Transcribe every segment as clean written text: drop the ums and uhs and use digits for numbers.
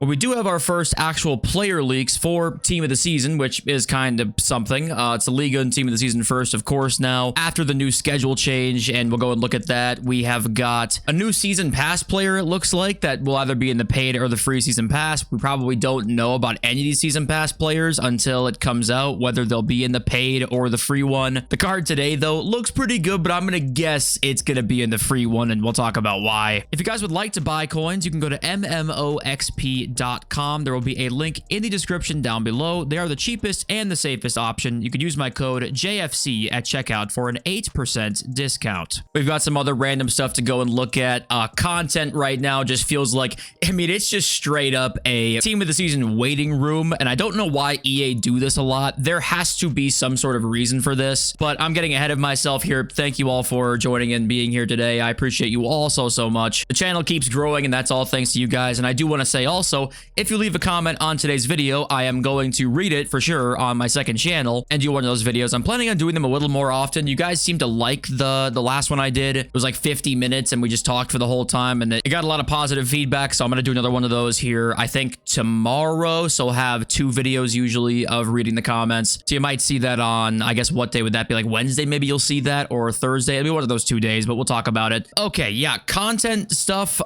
Well, we do have our first actual player leaks for Team of the Season, which is kind of something. It's the Ligue and Team of the Season first, of course, now. After the new schedule change, and we'll go and look at that, we have got a new Season Pass player, it looks like, that will either be in the paid or the free Season Pass. We probably don't know about any of these Season Pass players until it comes out, whether they'll be in the paid or the free one. The card today, though, looks pretty good, but I'm going to guess it's going to be in the free one, and we'll talk about why. If you guys would like to buy coins, you can go to MMOXP.com. There will be a link in the description down below. They are the cheapest and the safest option. You can use my code JFC at checkout for an 8% discount. We've got some other random stuff to go and look at. Content right now just feels like, I mean, it's just straight up a Team of the Season waiting room, and I don't know why EA do this a lot. There has to be some sort of reason for this, but I'm getting ahead of myself here. Thank you all for joining and being here today. I appreciate you all so much. The channel keeps growing, and that's all thanks to you guys. And I do want to say also, if you leave a comment on today's video, I am going to read it for sure on my second channel and do one of those videos. I'm planning on doing them a little more often. You guys seem to like the last one I did. It was like 50 minutes and we just talked for the whole time, and it got a lot of positive feedback, so I'm going to do another one of those here, I think tomorrow. So I'll have 2 videos usually of reading the comments. So you might see that on, I guess, what day would that be? Like Wednesday, maybe you'll see that, or Thursday. It'll be one of those 2 days, but we'll talk about it. Okay, yeah, content stuff.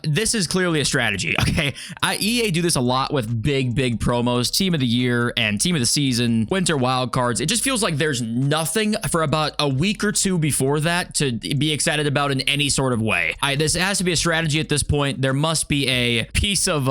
This is clearly a strategy, okay? EA do this a lot with big promos, Team of the Year and Team of the Season, Winter Wildcards. It just feels like there's nothing for about a week or 2 before that to be excited about in any sort of way. This has to be a strategy at this point. There must be a piece of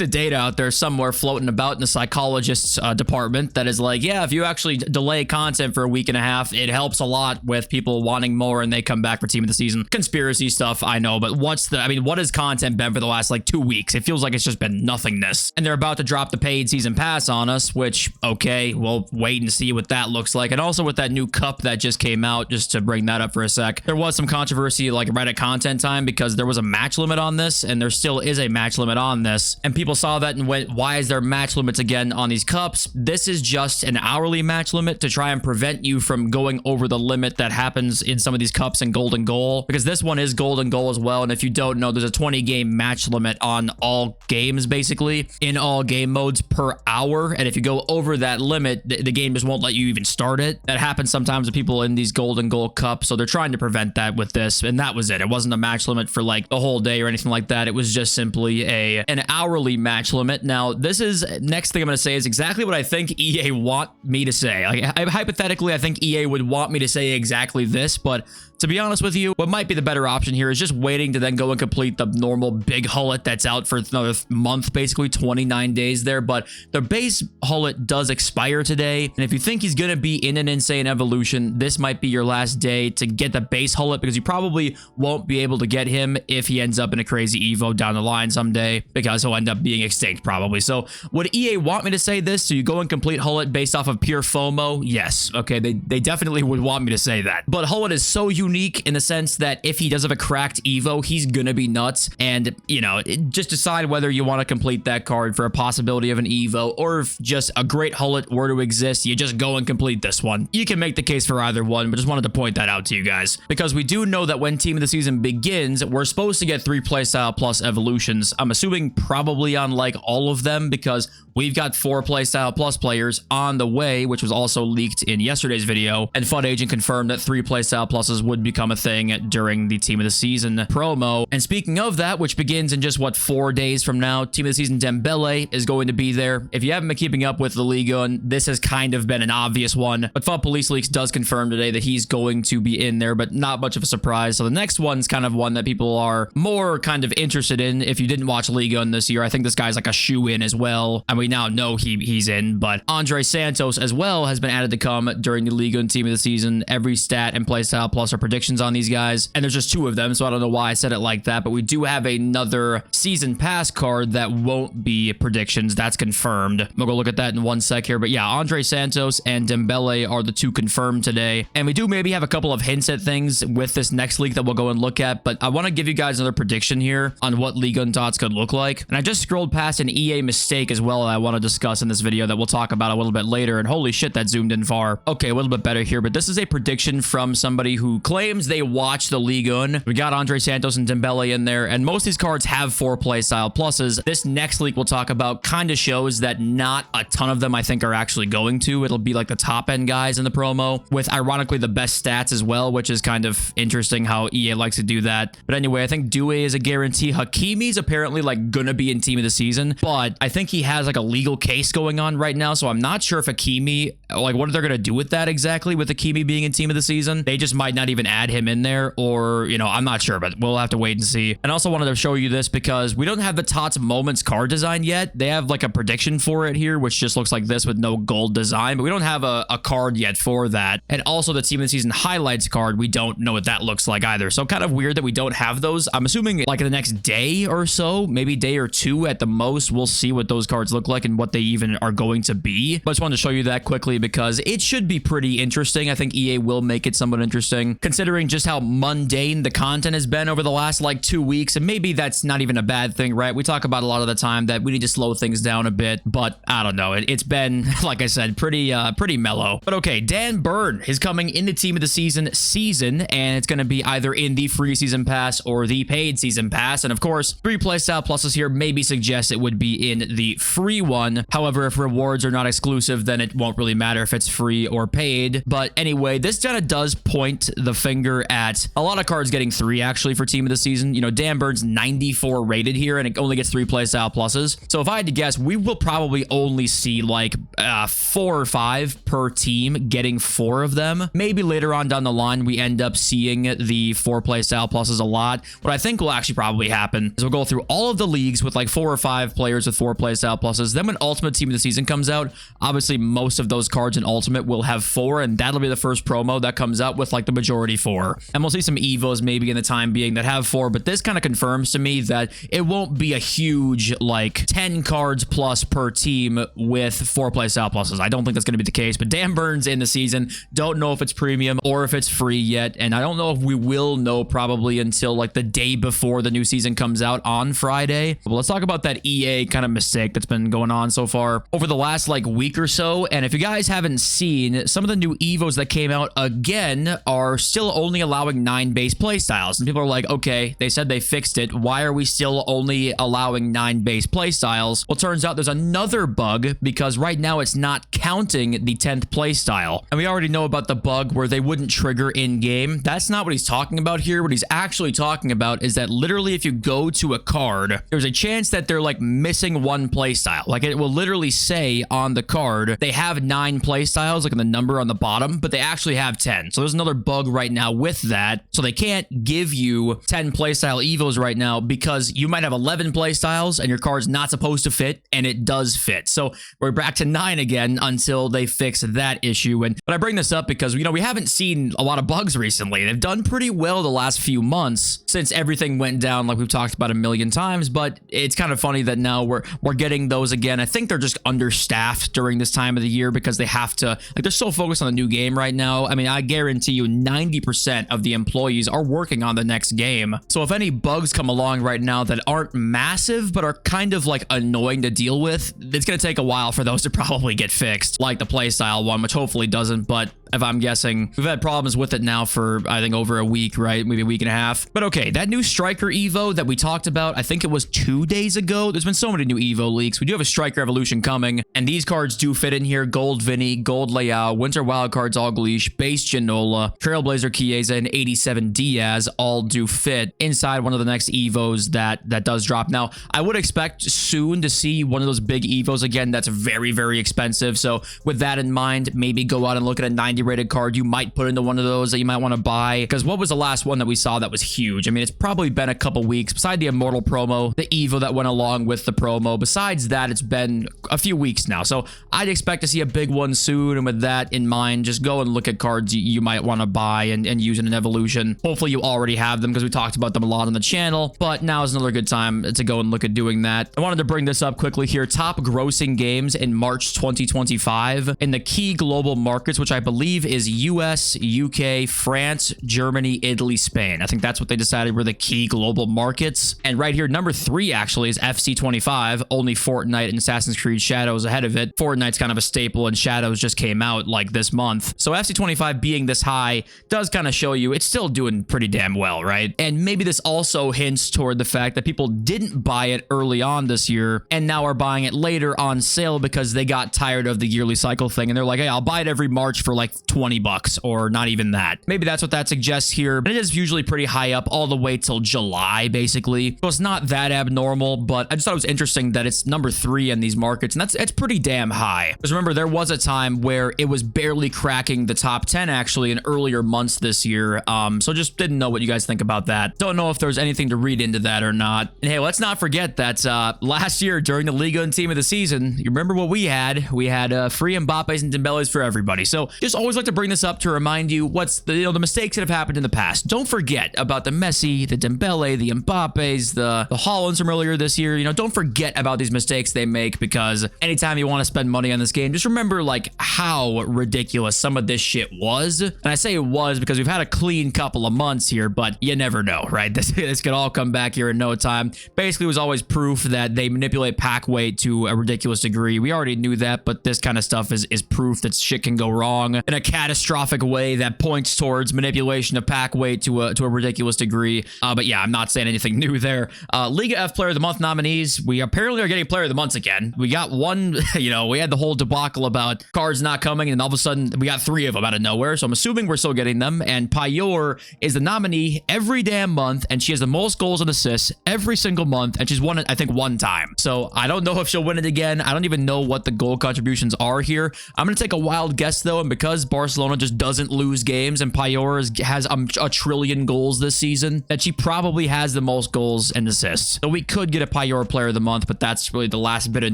data out there somewhere floating about in the psychologist's department that is like, yeah, if you actually delay content for a week and a half, it helps a lot with people wanting more and they come back for Team of the Season. Conspiracy stuff, I know, but what has content been for the last like 2 weeks? It feels like it's just been nothingness. And they're about to drop the paid Season Pass on us, which, okay, we'll wait and see what that looks like. And also with that new cup that just came out, just to bring that up for a sec, there was some controversy like Reddit content time because there was a match limit on this, and there still is a match limit on this. And people saw that and went, why is there match limits again on these cups? This is just an hourly match limit to try and prevent you from going over the limit that happens in some of these cups in Golden Goal, because this one is Golden Goal as well. And if you don't know, there's a 20 game match limit on all games, basically, in all game modes per hour. And if you go over that limit, the game just won't let you even start it. That happens sometimes with people in these Golden Goal cups, so they're trying to prevent that with this, and that was it. It wasn't a match limit for like the whole day or anything like that. It was just simply an hourly match limit. Now, this is next thing I'm going to say is exactly what I think EA want me to say. Like, hypothetically, I think EA would want me to say exactly this, but to be honest with you, what might be the better option here is just waiting to then go and complete the normal big hullet that's out for another month, basically 29 days there. But the base hullet does expire today, and if you think he's going to be in an insane evolution, this might be your last day to get the base hullet, because you probably won't be able to get him if he ends up in a crazy EVO down the line someday, because he'll end up being extinct probably. So would EA want me to say this? So you go and complete hullet based off of pure FOMO? Yes. Okay, they definitely would want me to say that. But hullet is so unique in the sense that if he does have a cracked EVO, he's gonna be nuts. And, you know, just decide whether you want to complete that card for a possibility of an EVO, or if just a great hullet were to exist, you just go and complete this one. You can make the case for either one, but just wanted to point that out to you guys, because we do know that when Team of the Season begins, we're supposed to get 3 playstyle plus evolutions. I'm assuming probably on like all of them, because we've got 4 playstyle plus players on the way, which was also leaked in yesterday's video, and FUT Agent confirmed that 3 playstyle pluses would become a thing during the Team of the Season promo. And speaking of that, which begins in just what, 4 days from now, Team of the Season Dembele is going to be there. If you haven't been keeping up with the Ligue, this has kind of been an obvious one, but FUT Police Leaks does confirm today that he's going to be in there, but not much of a surprise. So the next one's kind of one that people are more kind of interested in. If you didn't watch Ligue this year, I think this guy's like a shoe-in as well, and we now know he's in. But Andre Santos as well has been added to come during the Ligue Team of the Season. Every stat and playstyle plus are predictions on these guys, and there's just 2 of them, so I don't know why I said it like that, but we do have another Season Pass card that won't be predictions. That's confirmed. We'll go look at that in 1 sec here, but yeah, Andre Santos and Dembele are the 2 confirmed today, and we do maybe have a couple of hints at things with this next leak that we'll go and look at, but I want to give you guys another prediction here on what Ligue and TOTS could look like. And I just scrolled past an EA mistake as well that I want to discuss in this video that we'll talk about a little bit later, and holy shit, that zoomed in far. Okay, a little bit better here, but this is a prediction from somebody who claims claims they watch the Ligue 1. We got Andre Santos and Dembele in there, and most of these cards have 4 playstyle pluses. This next leak we'll talk about kind of shows that not a ton of them I think are actually going to. It'll be like the top end guys in the promo with ironically the best stats as well, which is kind of interesting how EA likes to do that. But anyway, I think Due is a guarantee. Hakimi's apparently like gonna be in team of the season, but I think he has like a legal case going on right now, so I'm not sure if Hakimi, like what they're gonna do with that exactly, with Hakimi being in team of the season. They just might not even add him in there, or you know, I'm not sure, but we'll have to wait and see. And also wanted to show you this because we don't have the TOTS Moments card design yet. They have like a prediction for it here, which just looks like this with no gold design, but we don't have a card yet for that. And also the team of the season highlights card, we don't know what that looks like either. So kind of weird that we don't have those. I'm assuming like in the next day or so, maybe day or two at the most, we'll see what those cards look like and what they even are going to be. But I just wanted to show you that quickly because it should be pretty interesting. I think EA will make it somewhat interesting considering just how mundane the content has been over the last like 2 weeks. And maybe that's not even a bad thing, right? We talk about a lot of the time that we need to slow things down a bit, but I don't know. It's been, like I said, pretty mellow. But okay, Dan Burn is coming in the team of the season, and it's going to be either in the free season pass or the paid season pass. And of course, 3 playstyle pluses here maybe suggest it would be in the free one. However, if rewards are not exclusive, then it won't really matter if it's free or paid. But anyway, this kind of does point the finger at a lot of cards getting 3 actually for team of the season. You know, Dan Burn's 94 rated here and it only gets 3 playstyle pluses. So if I had to guess, we will probably only see like 4 or 5 per team getting 4 of them. Maybe later on down the line, we end up seeing the 4 playstyle pluses a lot. What I think will actually probably happen is we'll go through all of the leagues with like 4 or 5 players with 4 playstyle pluses. Then when Ultimate Team of the Season comes out, obviously most of those cards in Ultimate will have 4, and that'll be the first promo that comes out with like the majority 4. And we'll see some EVOs maybe in the time being that have 4, but this kind of confirms to me that it won't be a huge like 10 cards plus per team with 4 playstyle pluses. I don't think that's going to be the case, but Dan Burns in the season. Don't know if it's premium or if it's free yet, and I don't know if we will know probably until like the day before the new season comes out on Friday. But let's talk about that EA kind of mistake that's been going on so far over the last like week or so. And if you guys haven't seen, some of the new EVOs that came out again are still only allowing 9 base playstyles. And people are like, okay, they said they fixed it. Why are we still only allowing 9 base playstyles? Well, turns out there's another bug because right now it's not counting the 10th playstyle. And we already know about the bug where they wouldn't trigger in game. That's not what he's talking about here. What he's actually talking about is that literally if you go to a card, there's a chance that they're like missing 1 playstyle. Like it will literally say on the card, they have 9 playstyles, like in the number on the bottom, but they actually have 10. So there's another bug right now with that. So they can't give you 10 playstyle EVOs right now because you might have 11 playstyles and your card's not supposed to fit, and it does fit. So we're back to 9 again until they fix that issue. But I bring this up because, you know, we haven't seen a lot of bugs recently. They've done pretty well the last few months since everything went down, like we've talked about a million times, but it's kind of funny that now we're getting those again. I think they're just understaffed during this time of the year because they have to, like, they're so focused on the new game right now. I mean, I guarantee you 90% of the employees are working on the next game. So if any bugs come along right now that aren't massive, but are kind of like annoying to deal with, it's going to take a while for those to probably get fixed, like the playstyle one, which hopefully doesn't, but if I'm guessing, we've had problems with it now for, I think, over a week, right? Maybe a week and a half. But okay, that new Striker Evo that we talked about, I think it was 2 days ago. There's been so many new Evo leaks. We do have a Striker Evolution coming, and these cards do fit in here. Gold Vinny, Gold Leao, Winter Wildcards Dalglish, Base Ginola, Trailblazer Chiesa, and 87 Diaz all do fit inside one of the next Evos that does drop. Now, I would expect soon to see one of those big Evos again that's very, very expensive. So with that in mind, maybe go out and look at a 90 rated card you might put into one of those that you might want to buy, because what was the last one that we saw that was huge? I mean, it's probably been a couple weeks beside the Immortal promo, the Evo that went along with the promo. Besides that, it's been a few weeks now, so I'd expect to see a big one soon. And with that in mind, just go and look at cards you might want to buy and use in an evolution. Hopefully you already have them because we talked about them a lot on the channel, but now is another good time to go and look at doing that. I wanted to bring this up quickly here. Top grossing games in March 2025 in the key global markets, which I believe believe is US, UK, France, Germany, Italy, Spain. I think that's what they decided were the key global markets. And right here, number 3 actually is FC25, only Fortnite and Assassin's Creed Shadows ahead of it. Fortnite's kind of a staple and Shadows just came out like this month. So FC25 being this high does kind of show you it's still doing pretty damn well, right? And maybe this also hints toward the fact that people didn't buy it early on this year and now are buying it later on sale because they got tired of the yearly cycle thing and they're like, hey, I'll buy it every March for like 20 bucks or not even that. Maybe that's what that suggests here, but it is usually pretty high up all the way till July, basically. So it's not that abnormal, but I just thought it was interesting that it's number 3 in these markets, and it's pretty damn high. Because remember, there was a time where it was barely cracking the top 10 actually in earlier months this year. So just didn't know what you guys think about that. Don't know if there's anything to read into that or not. And hey, let's not forget that last year during the Ligue and Team of the Season, you remember what we had? We had free Mbappes and Dembeles for everybody. So just always like to bring this up to remind you what's the mistakes that have happened in the past. Don't forget about the Messi, the Dembele, the Mbappes, the Haalands from earlier this year. You know, don't forget about these mistakes they make, because anytime you want to spend money on this game, just remember like how ridiculous some of this shit was. And I say it was because we've had a clean couple of months here, but you never know, right? This could all come back here in no time. Basically, it was always proof that they manipulate pack weight to a ridiculous degree. We already knew that, but this kind of stuff is proof that shit can go wrong in a catastrophic way that points towards manipulation of pack weight to a ridiculous degree. But yeah, I'm not saying anything new there. Liga F Player of the Month nominees, we apparently are getting Player of the Month again. We got one, you know, we had the whole debacle about cards not coming, and all of a sudden we got 3 of them out of nowhere. So I'm assuming we're still getting them. And Payor is the nominee every damn month, and she has the most goals and assists every single month, and she's won it, I think, 1 time. So I don't know if she'll win it again. I don't even know what the goal contributions are here. I'm going to take a wild guess, though, and because Barcelona just doesn't lose games, and Payor has a trillion goals this season, that she probably has the most goals and assists. So we could get a Payor Player of the Month, but that's really the last bit of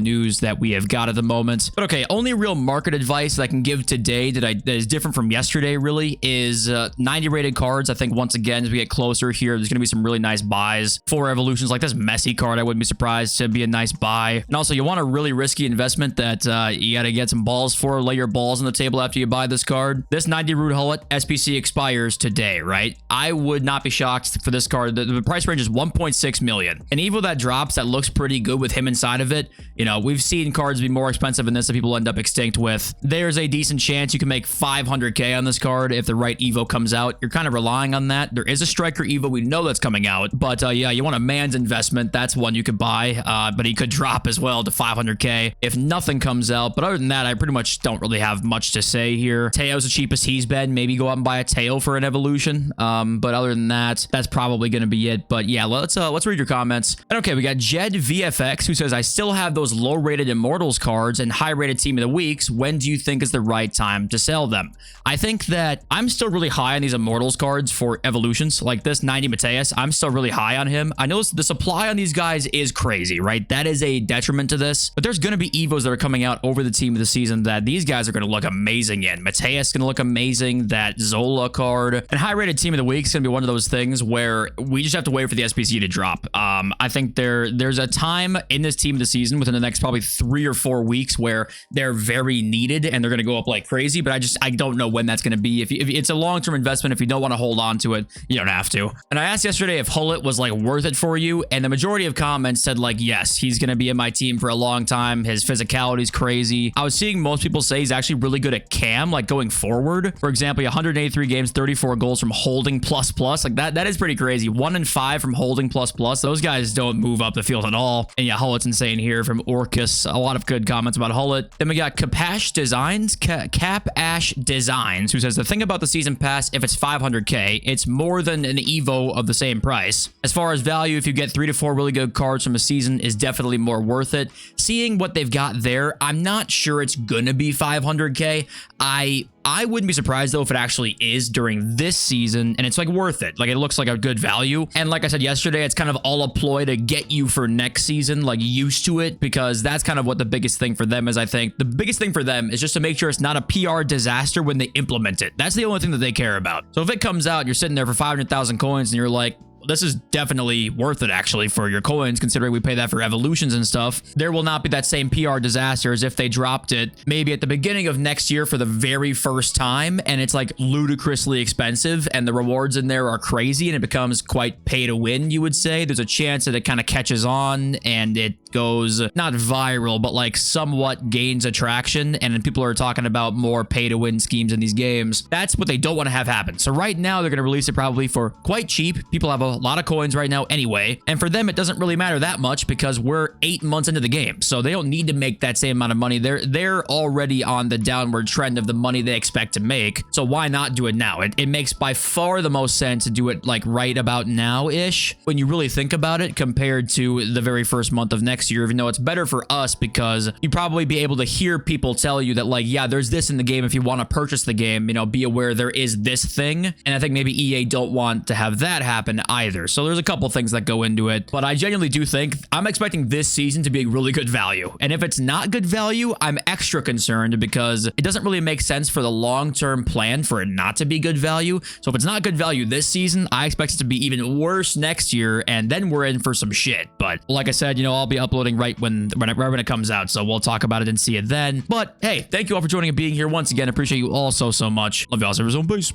news that we have got at the moment. But okay, only real market advice that I can give today that is different from yesterday, really, is 90 rated cards. I think once again, as we get closer here, there's going to be some really nice buys for evolutions like this Messi card. I wouldn't be surprised to be a nice buy. And also, you want a really risky investment that you got to get some balls for. Lay your balls on the table after you buy this card. This 90 Ruud Gullit SPC expires today, right? I would not be shocked for this card. The price range is 1.6 million. An EVO that drops that looks pretty good with him inside of it. You know, we've seen cards be more expensive than this that people end up extinct with. There's a decent chance you can make 500k on this card if the right EVO comes out. You're kind of relying on that. There is a striker EVO. We know that's coming out. But yeah, you want a man's investment. That's one you could buy. But he could drop as well to 500k if nothing comes out. But other than that, I pretty much don't really have much to say here. Teo's the cheapest he's been. Maybe go out and buy a Teo for an evolution. But other than that, that's probably going to be it. But yeah, let's read your comments. And okay, we got Jed VFX, who says, I still have those low-rated Immortals cards and high-rated Team of the Weeks. When do you think is the right time to sell them? I think that I'm still really high on these Immortals cards for evolutions. Like this 90 Mateus, I'm still really high on him. I know the supply on these guys is crazy, right? That is a detriment to this. But there's going to be EVOs that are coming out over the Team of the Season that these guys are going to look amazing in. Mateus is going to look amazing. That Zola card. And high-rated Team of the Week is going to be one of those things where we just have to wait for the SPC to drop. I think there's a time in this Team of the Season within the next probably 3 or 4 weeks where they're very needed and they're going to go up like crazy, but I don't know when that's going to be. If it's a long-term investment, if you don't want to hold on to it, you don't have to. And I asked yesterday if Gullit was like worth it for you, and the majority of comments said like, yes, he's going to be in my team for a long time. His physicality is crazy. I was seeing most people say he's actually really good at cam, like going forward. For example, 183 games, 34 goals from holding plus. Like that is pretty crazy. 1 and 5 from holding plus. Those guys don't move up the field at all. And yeah, Gullit's insane here from Orcus. A lot of good comments about Gullit. Then we got Capash Designs, Capash Designs, who says the thing about the season pass, if it's 500k, it's more than an EVO of the same price. As far as value, if you get 3 to 4 really good cards from a season, is definitely more worth it. Seeing what they've got there, I'm not sure it's gonna be 500k. I wouldn't be surprised though if it actually is during this season and it's like worth it. Like it looks like a good value. And like I said yesterday, it's kind of all a ploy to get you for next season, like used to it, because that's kind of what the biggest thing for them is. I think the biggest thing for them is just to make sure it's not a PR disaster when they implement it. That's the only thing that they care about. So if it comes out, you're sitting there for 500,000 coins and you're like, this is definitely worth it actually for your coins, considering we pay that for evolutions and stuff. There will not be that same PR disaster as if they dropped it maybe at the beginning of next year for the very first time, and it's like ludicrously expensive, and the rewards in there are crazy, and it becomes quite pay to win, you would say. There's a chance that it kind of catches on and it goes not viral, but like somewhat gains attraction, and then people are talking about more pay to win schemes in these games. That's what they don't want to have happen. So right now they're going to release it probably for quite cheap. People have a lot of coins right now anyway, and for them it doesn't really matter that much because we're 8 months into the game, so they don't need to make that same amount of money. They're already on the downward trend of the money they expect to make, so why not do it now? It makes by far the most sense to do it like right about now-ish when you really think about it, compared to the very first month of next year, even though it's better for us because you'd probably be able to hear people tell you that, like, yeah, there's this in the game if you want to purchase the game, you know, be aware there is this thing. And I think maybe EA don't want to have that happen either. So there's a couple things that go into it, but I genuinely do think I'm expecting this season to be a really good value. And if it's not good value, I'm extra concerned because it doesn't really make sense for the long-term plan for it not to be good value. So if it's not good value this season, I expect it to be even worse next year, and then we're in for some shit. But like I said, you know, I'll be uploading right when it comes out, so we'll talk about it and see it then. But hey, thank you all for joining and being here once again. Appreciate you all so much. Love y'all. Peace.